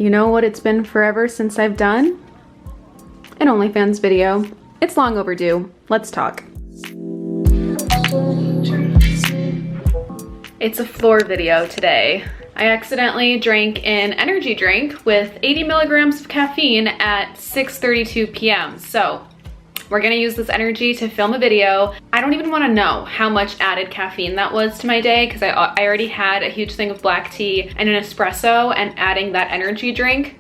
You know what it's been forever since I've done? An OnlyFans video. It's long overdue. Let's talk. It's a floor video today. I accidentally drank an energy drink with 80 milligrams of caffeine at 6:32 p.m. So we're gonna use this energy to film a video. I don't even wanna know how much added caffeine that was to my day because I already had a huge thing of black tea and an espresso, and adding that energy drink,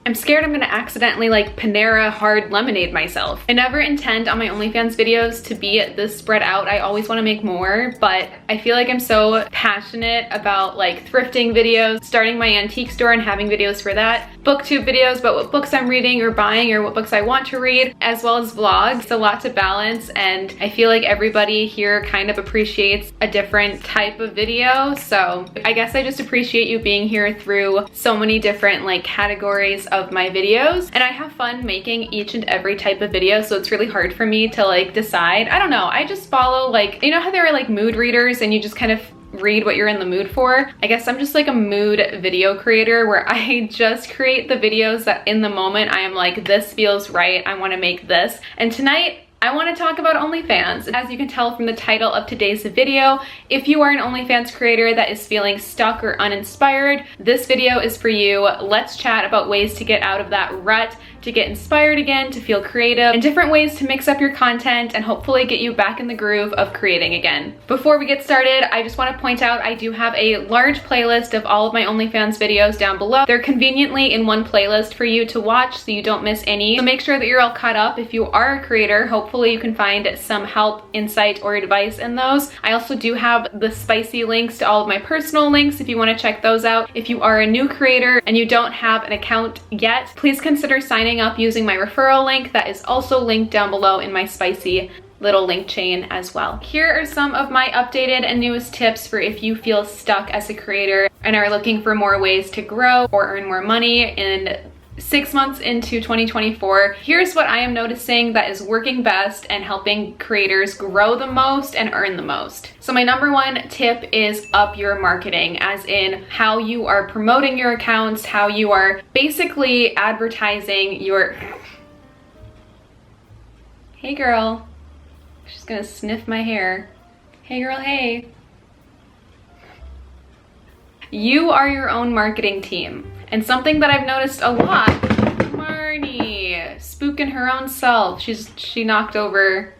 I'm scared I'm gonna accidentally like Panera hard lemonade myself. I never intend on my OnlyFans videos to be this spread out. I always wanna make more, but I feel like I'm so passionate about like thrifting videos, starting my antique store and having videos for that, booktube videos about what books I'm reading or buying or what books I want to read, as well as vlogs. It's a lot to balance, and I feel like everybody here kind of appreciates a different type of video. So I guess I just appreciate you being here through so many different like categories of my videos, and I have fun making each and every type of video, so it's really hard for me to like decide. I don't know, I just follow, like, you know how there are like mood readers and you just kind of read what you're in the mood for? I guess I'm just like a mood video creator where I just create the videos that in the moment I am like, this feels right, I want to make this. And tonight I want to talk about OnlyFans. As you can tell from the title of today's video, if you are an OnlyFans creator that is feeling stuck or uninspired, this video is for you. Let's chat about ways to get out of that rut, to get inspired again, to feel creative, and different ways to mix up your content and hopefully get you back in the groove of creating again. Before we get started, I just want to point out I do have a large playlist of all of my OnlyFans videos down below. They're conveniently in one playlist for you to watch so you don't miss any. So make sure that you're all caught up. If you are a creator, hopefully you can find some help, insight, or advice in those. I also do have the spicy links to all of my personal links if you want to check those out. If you are a new creator and you don't have an account yet, please consider signing up using my referral link that is also linked down below in my spicy little link chain as well. Here are some of my updated and newest tips for if you feel stuck as a creator and are looking for more ways to grow or earn more money in 6 months into 2024. Here's what I am noticing that is working best and helping creators grow the most and earn the most. So my number one tip is up your marketing, as in how you are promoting your accounts, how you are basically advertising your... Hey girl. She's gonna sniff my hair. Hey girl, hey. You are your own marketing team. And something that I've noticed a lot, Marnie, spooking her own self. She knocked over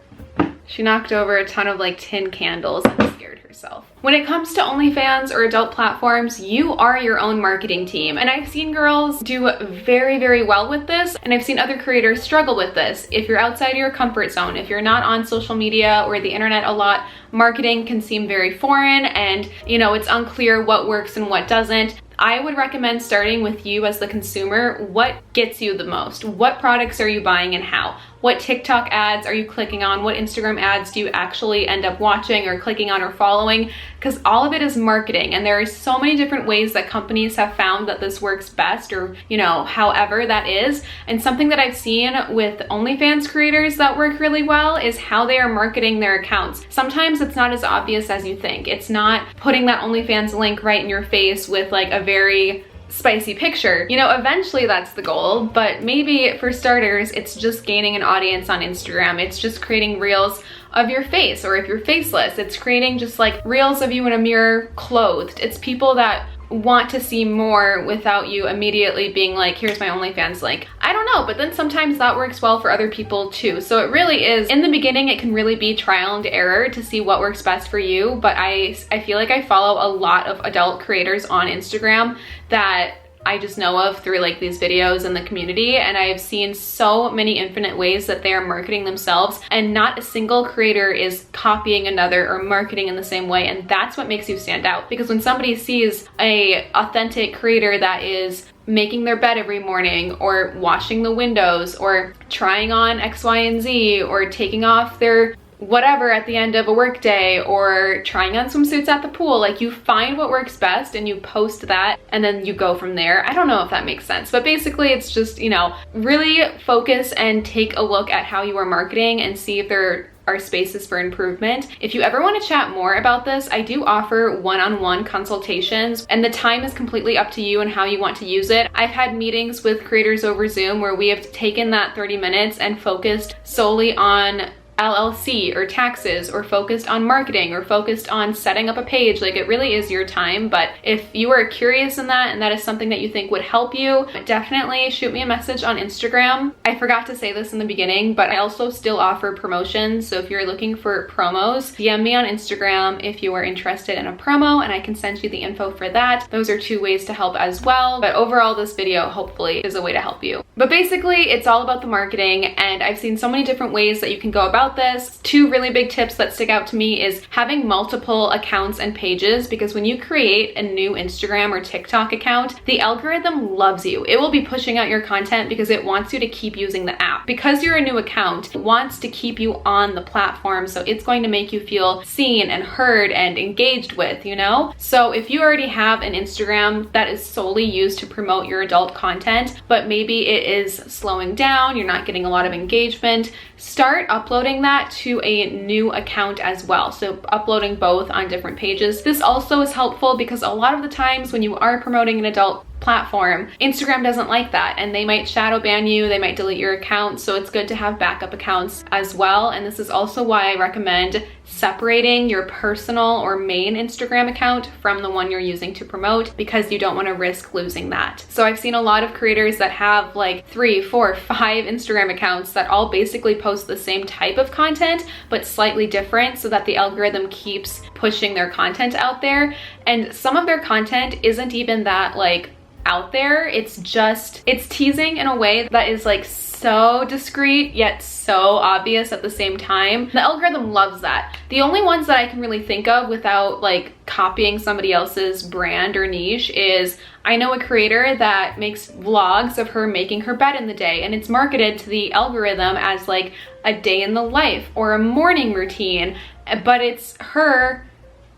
a ton of like tin candles and scared herself. When it comes to OnlyFans or adult platforms, you are your own marketing team. And I've seen girls do very, very well with this, and I've seen other creators struggle with this. If you're outside your comfort zone, if you're not on social media or the internet a lot, marketing can seem very foreign, and you know, it's unclear what works and what doesn't. I would recommend starting with you as the consumer. What gets you the most? What products are you buying and how? What TikTok ads are you clicking on? What Instagram ads do you actually end up watching or clicking on or following? Because all of it is marketing, and there are so many different ways that companies have found that this works best, or you know, however that is. And something that I've seen with OnlyFans creators that work really well is how they are marketing their accounts. Sometimes it's not as obvious as you think. It's not putting that OnlyFans link right in your face with like a very spicy picture. You know, eventually that's the goal, but maybe for starters, it's just gaining an audience on Instagram. It's just creating reels of your face, or if you're faceless, it's creating just like reels of you in a mirror clothed. It's people that want to see more without you immediately being like, here's my OnlyFans link. I don't know, but then sometimes that works well for other people too. So it really is, in the beginning, it can really be trial and error to see what works best for you. But I feel like I follow a lot of adult creators on Instagram that I just know of through like these videos in the community, and I've seen so many infinite ways that they are marketing themselves, and not a single creator is copying another or marketing in the same way. And that's what makes you stand out, because when somebody sees a authentic creator that is making their bed every morning, or washing the windows, or trying on X, Y, and Z, or taking off their whatever at the end of a work day, or trying on swimsuits at the pool, like you find what works best and you post that and then you go from there. I don't know if that makes sense, but basically it's just, you know, really focus and take a look at how you are marketing and see if there are spaces for improvement. If you ever want to chat more about this, I do offer one-on-one consultations, and the time is completely up to you and how you want to use it. I've had meetings with creators over Zoom where we have taken that 30 minutes and focused solely on LLC or taxes, or focused on marketing, or focused on setting up a page. Like, it really is your time. But if you are curious in that and that is something that you think would help you, definitely shoot me a message on Instagram. I forgot to say this in the beginning, but I also still offer promotions. So if you're looking for promos, DM me on Instagram if you are interested in a promo, and I can send you the info for that. Those are 2 ways to help as well. But overall, this video hopefully is a way to help you. But basically, it's all about the marketing, and I've seen so many different ways that you can go about this. 2 really big tips that stick out to me is having multiple accounts and pages, because when you create a new Instagram or TikTok account, the algorithm loves you. It will be pushing out your content because it wants you to keep using the app. Because you're a new account, it wants to keep you on the platform, so it's going to make you feel seen and heard and engaged with, you know? So if you already have an Instagram that is solely used to promote your adult content, but maybe it is slowing down, you're not getting a lot of engagement, start uploading that to a new account as well. So uploading both on different pages. This also is helpful because a lot of the times when you are promoting an adult platform, Instagram doesn't like that, and they might shadow ban you, they might delete your account. So it's good to have backup accounts as well. And this is also why I recommend separating your personal or main Instagram account from the one you're using to promote, because you don't want to risk losing that. So I've seen a lot of creators that have like 3, 4, 5 Instagram accounts that all basically post the same type of content but slightly different, so that the algorithm keeps pushing their content out there. And some of their content isn't even that like out there. It's teasing in a way that is like so discreet yet so obvious at the same time. The algorithm loves that. The only ones that I can really think of without like copying somebody else's brand or niche is, I know a creator that makes vlogs of her making her bed in the day, and it's marketed to the algorithm as like a day in the life or a morning routine, but it's her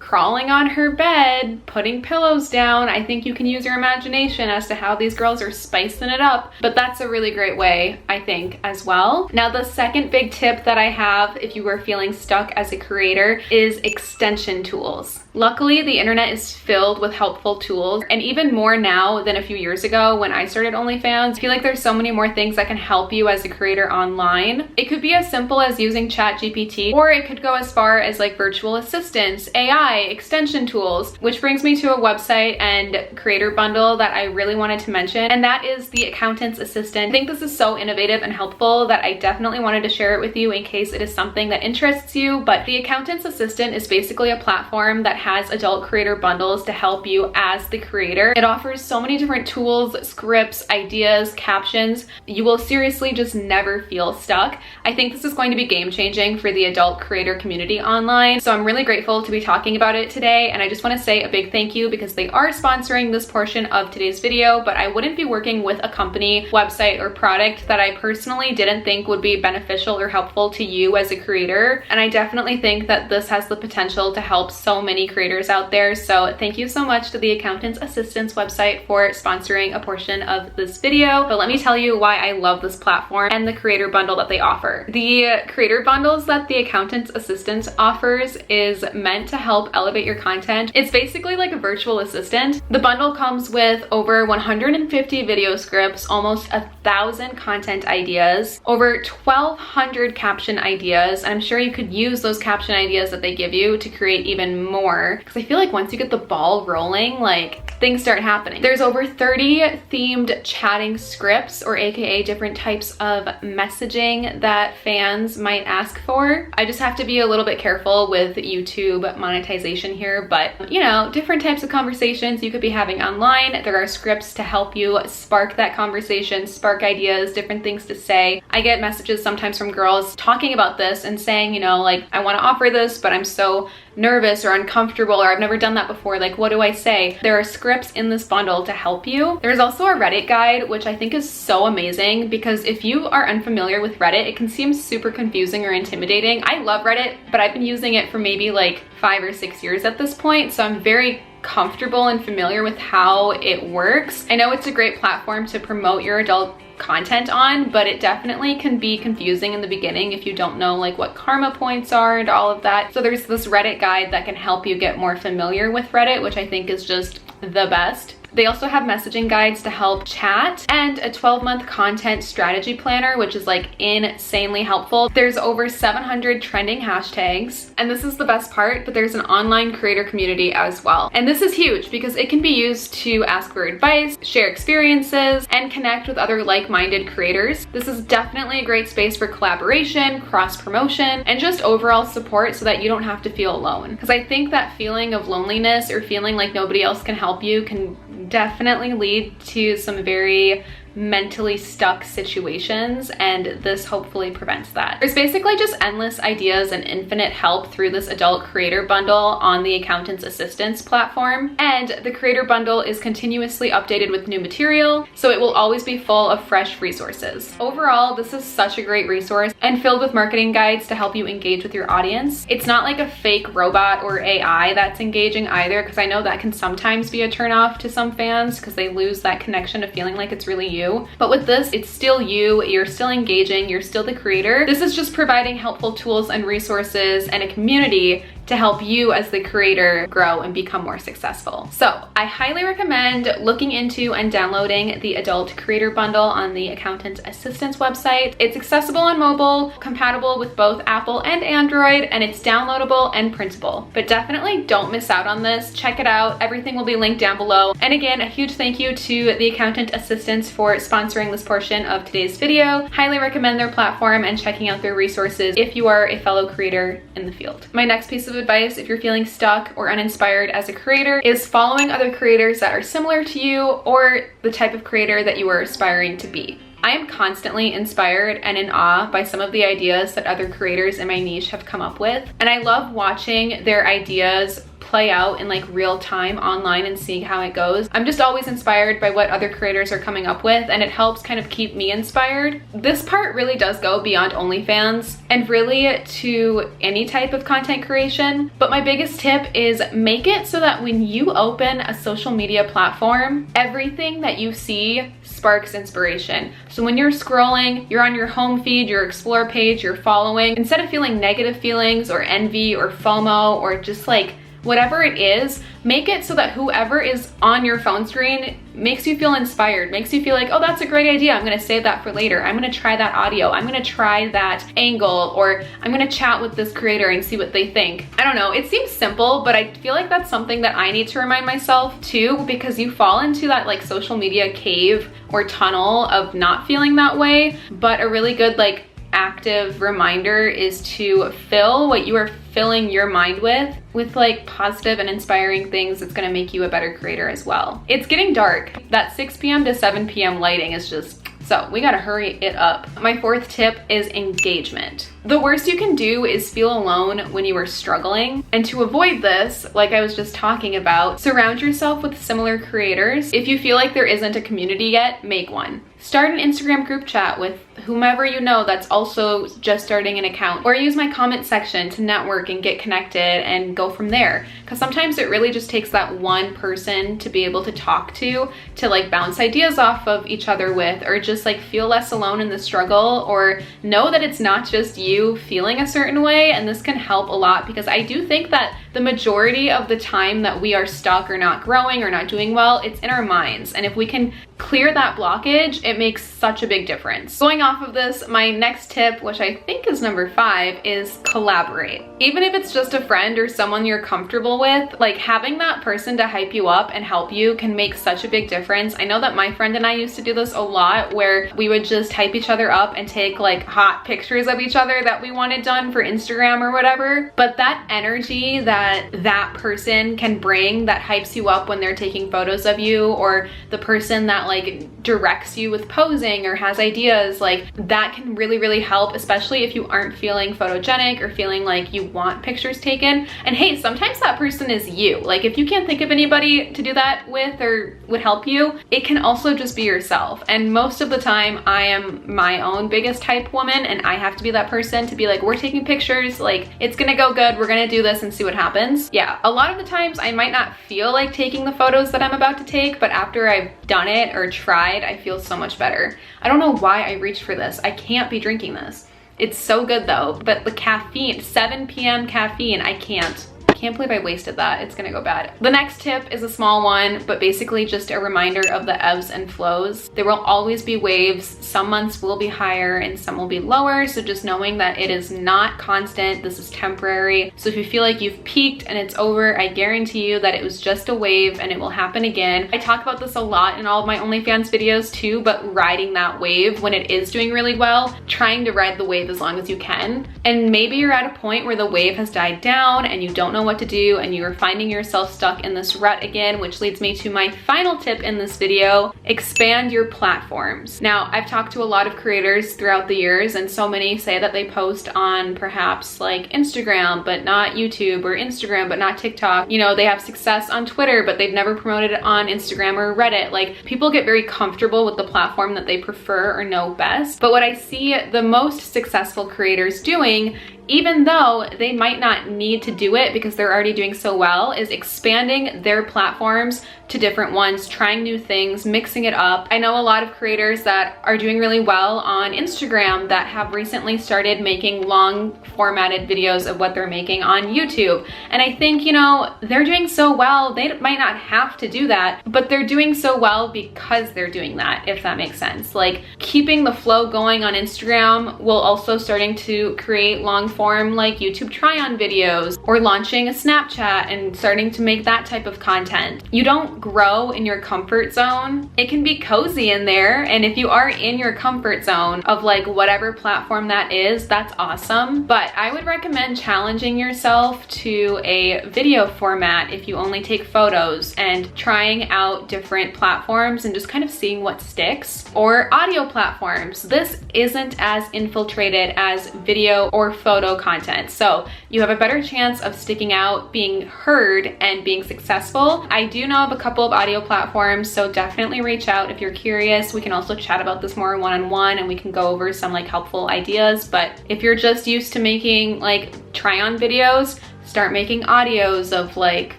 crawling on her bed, putting pillows down. I think you can use your imagination as to how these girls are spicing it up, but that's a really great way, I think, as well. Now, the second big tip that I have if you are feeling stuck as a creator is extension tools. Luckily, the internet is filled with helpful tools, and even more now than a few years ago when I started OnlyFans. I feel like there's so many more things that can help you as a creator online. It could be as simple as using ChatGPT, or it could go as far as like virtual assistants, AI, extension tools, which brings me to a website and creator bundle that I really wanted to mention, and that is the Accountant's Assistant. I think this is so innovative and helpful that I definitely wanted to share it with you in case it is something that interests you. But the Accountant's Assistant is basically a platform that has adult creator bundles to help you as the creator. It offers so many different tools, scripts, ideas, captions. You will seriously just never feel stuck. I think this is going to be game-changing for the adult creator community online. So I'm really grateful to be talking about it today, and I just want to say a big thank you because they are sponsoring this portion of today's video, but I wouldn't be working with a company, website, or product that I personally didn't think would be beneficial or helpful to you as a creator. And I definitely think that this has the potential to help so many creators out there. So thank you so much to the Accountant's Assistant's website for sponsoring a portion of this video. But let me tell you why I love this platform and the creator bundle that they offer. The creator bundles that the Accountant's Assistant offers is meant to help elevate your content. It's basically like a virtual assistant. The bundle comes with over 150 video scripts, almost 1,000 content ideas, over 1,200 caption ideas. And I'm sure you could use those caption ideas that they give you to create even more, because I feel like once you get the ball rolling, like things start happening. There's over 30 themed chatting scripts, or AKA different types of messaging that fans might ask for. I just have to be a little bit careful with YouTube monetization here, but you know, different types of conversations you could be having online. There are scripts to help you spark that conversation, spark ideas, different things to say. I get messages sometimes from girls talking about this and saying, you know, like, I want to offer this, but I'm so nervous or uncomfortable, or I've never done that before. Like, what do I say? There are scripts in this bundle to help you. There's also a Reddit guide, which I think is so amazing, because if you are unfamiliar with Reddit, it can seem super confusing or intimidating. I love Reddit, but I've been using it for maybe like 5 or 6 years at this point, so I'm very comfortable and familiar with how it works. I know it's a great platform to promote your adult content on, but it definitely can be confusing in the beginning if you don't know like what karma points are and all of that. So there's this Reddit guide that can help you get more familiar with Reddit, which I think is just the best. They also have messaging guides to help chat and a 12-month content strategy planner, which is like insanely helpful. There's over 700 trending hashtags, and this is the best part, but there's an online creator community as well. And this is huge because it can be used to ask for advice, share experiences, and connect with other like-minded creators. This is definitely a great space for collaboration, cross-promotion, and just overall support so that you don't have to feel alone. Because I think that feeling of loneliness or feeling like nobody else can help you can definitely lead to some very mentally stuck situations, and this hopefully prevents that. There's basically just endless ideas and infinite help through this adult creator bundle on the Accountant's Assistance platform, and the creator bundle is continuously updated with new material, so it will always be full of fresh resources. Overall, this is such a great resource and filled with marketing guides to help you engage with your audience. It's not like a fake robot or AI that's engaging either, because I know that can sometimes be a turnoff to some fans because they lose that connection of feeling like it's really you. But with this, it's still you, you're still engaging, you're still the creator. This is just providing helpful tools and resources and a community to help you as the creator grow and become more successful. So I highly recommend looking into and downloading the Adult Creator Bundle on the Accountant's Assistance website. It's accessible on mobile, compatible with both Apple and Android, and it's downloadable and printable. But definitely don't miss out on this. Check it out. Everything will be linked down below. And again, a huge thank you to the Accountant Assistance for sponsoring this portion of today's video. Highly recommend their platform and checking out their resources if you are a fellow creator in the field. My next piece of advice, if you're feeling stuck or uninspired as a creator, is following other creators that are similar to you or the type of creator that you are aspiring to be. I am constantly inspired and in awe by some of the ideas that other creators in my niche have come up with, and I love watching their ideas play out in like real time online and seeing how it goes. I'm just always inspired by what other creators are coming up with, and it helps kind of keep me inspired. This part really does go beyond OnlyFans and really to any type of content creation. But my biggest tip is make it so that when you open a social media platform, everything that you see sparks inspiration. So when you're scrolling, you're on your home feed, your explore page, you're following, instead of feeling negative feelings or envy or FOMO or just like whatever it is, make it so that whoever is on your phone screen makes you feel inspired, makes you feel like, oh, that's a great idea. I'm gonna save that for later. I'm gonna try that audio. I'm gonna try that angle, or I'm gonna chat with this creator and see what they think. I don't know, it seems simple, but I feel like that's something that I need to remind myself too, because you fall into that like social media cave or tunnel of not feeling that way. But a really good like active reminder is to fill what you are filling your mind with like positive and inspiring things that's gonna make you a better creator as well. It's getting dark. That 6 p.m. to 7 p.m. lighting is just, so we gotta hurry it up. My fourth tip is engagement. The worst you can do is feel alone when you are struggling. And to avoid this, like I was just talking about, surround yourself with similar creators. If you feel like there isn't a community yet, make one. Start an Instagram group chat with whomever you know that's also just starting an account, or use my comment section to network and get connected and go from there. Because sometimes it really just takes that one person to be able to talk to like bounce ideas off of each other with, or just like feel less alone in the struggle, or know that it's not just you feeling a certain way. And this can help a lot, because I do think that the majority of the time that we are stuck or not growing or not doing well, it's in our minds. And if we can clear that blockage, it makes such a big difference. Going off of this, my next tip, which I think is number 5, is collaborate. Even if it's just a friend or someone you're comfortable with, like having that person to hype you up and help you can make such a big difference. I know that my friend and I used to do this a lot, where we would just hype each other up and take like hot pictures of each other that we wanted done for Instagram or whatever. But that energy that person can bring, that hypes you up when they're taking photos of you, or the person that like directs you with posing or has ideas, like that can really help, especially if you aren't feeling photogenic or feeling like you want pictures taken. And hey, sometimes that person is you. Like if you can't think of anybody to do that with or would help you, it can also just be yourself. And most of the time I am my own biggest hype woman, and I have to be that person to be like, we're taking pictures, like it's gonna go good, we're gonna do this and see what happens. happens. Yeah, a lot of the times I might not feel like taking the photos that I'm about to take, but after I've done it or tried, I feel so much better. I don't know why I reached for this. I can't be drinking this. It's so good though, but the caffeine, 7 p.m. caffeine, I can't believe I wasted that. It's gonna go bad. The next tip is a small one, but basically just a reminder of the ebbs and flows. There will always be waves. Some months will be higher and some will be lower. So just knowing that it is not constant, this is temporary. So if you feel like you've peaked and it's over, I guarantee you that it was just a wave and it will happen again. I talk about this a lot in all of my OnlyFans videos too, but riding that wave when it is doing really well, trying to ride the wave as long as you can. And maybe you're at a point where the wave has died down and you don't know what to do and you are finding yourself stuck in this rut again, which leads me to my final tip in this video: expand your platforms. Now, I've talked to a lot of creators throughout the years and so many say that they post on perhaps like Instagram but not YouTube, or Instagram but not TikTok. You know, they have success on Twitter but they've never promoted it on Instagram or Reddit. Like, people get very comfortable with the platform that they prefer or know best. But what I see the most successful creators doing, even though they might not need to do it because they're already doing so well, is expanding their platforms to different ones, trying new things, mixing it up. I know a lot of creators that are doing really well on Instagram that have recently started making long formatted videos of what they're making on YouTube. And I think, you know, they're doing so well, they might not have to do that, but they're doing so well because they're doing that, if that makes sense. Like, keeping the flow going on Instagram while also starting to create long form like YouTube try-on videos, or launching a Snapchat and starting to make that type of content. You don't grow in your comfort zone. It can be cozy in there, and if you are in your comfort zone of like whatever platform that is, that's awesome. But I would recommend challenging yourself to a video format if you only take photos, and trying out different platforms and just kind of seeing what sticks. Or audio platforms. This isn't as infiltrated as video or photo content, so you have a better chance of sticking out, being heard, and being successful. I do know of a couple of audio platforms, so definitely reach out if you're curious. We can also chat about this more one-on-one and we can go over some like helpful ideas. But if you're just used to making like try-on videos, start making audios of like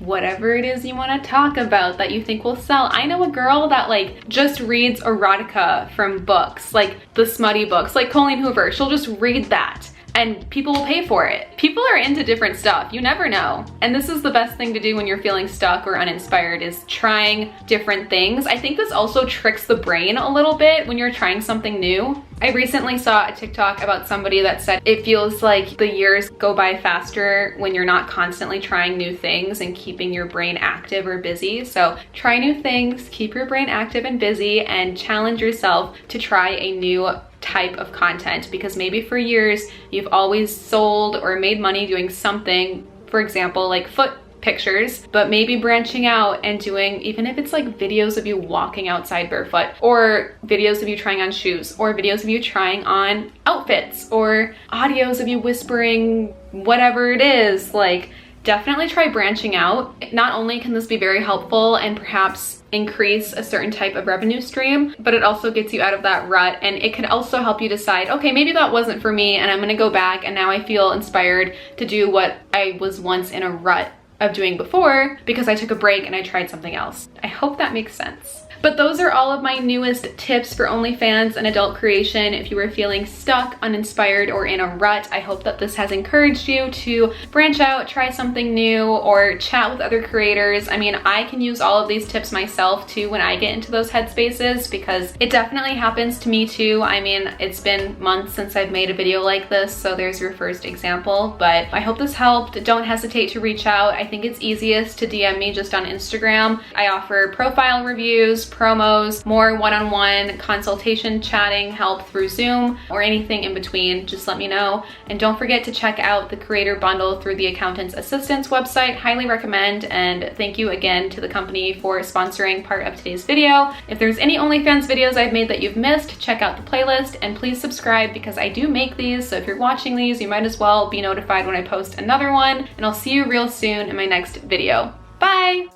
whatever it is you want to talk about that you think will sell. I know a girl that like just reads erotica from books, like the smutty books, like Colleen Hoover. She'll just read that and people will pay for it. People are into different stuff. You never know. And this is the best thing to do when you're feeling stuck or uninspired, is trying different things. I think this also tricks the brain a little bit when you're trying something new. I recently saw a TikTok about somebody that said it feels like the years go by faster when you're not constantly trying new things and keeping your brain active or busy. So try new things, keep your brain active and busy, and challenge yourself to try a new type of content, because maybe for years you've always sold or made money doing something, for example, like foot pictures, but maybe branching out and doing, even if it's like videos of you walking outside barefoot, or videos of you trying on shoes, or videos of you trying on outfits, or audios of you whispering, whatever it is. Like, definitely try branching out. Not only can this be very helpful and perhaps increase a certain type of revenue stream, but it also gets you out of that rut, and it can also help you decide, okay, maybe that wasn't for me and I'm gonna go back and now I feel inspired to do what I was once in a rut of doing before because I took a break and I tried something else. I hope that makes sense. But those are all of my newest tips for OnlyFans and adult creation. If you were feeling stuck, uninspired, or in a rut, I hope that this has encouraged you to branch out, try something new, or chat with other creators. I mean, I can use all of these tips myself too when I get into those headspaces, because it definitely happens to me too. I mean, it's been months since I've made a video like this, so there's your first example. But I hope this helped. Don't hesitate to reach out. I think it's easiest to DM me just on Instagram. I offer profile reviews, promos, more one-on-one consultation, chatting, help through Zoom, or anything in between. Just let me know. And don't forget to check out the creator bundle through the Accountant's Assistance website. Highly recommend. And thank you again to the company for sponsoring part of today's video. If there's any OnlyFans videos I've made that you've missed, check out the playlist, and please subscribe because I do make these. So if you're watching these, you might as well be notified when I post another one. And I'll see you real soon in my next video. Bye!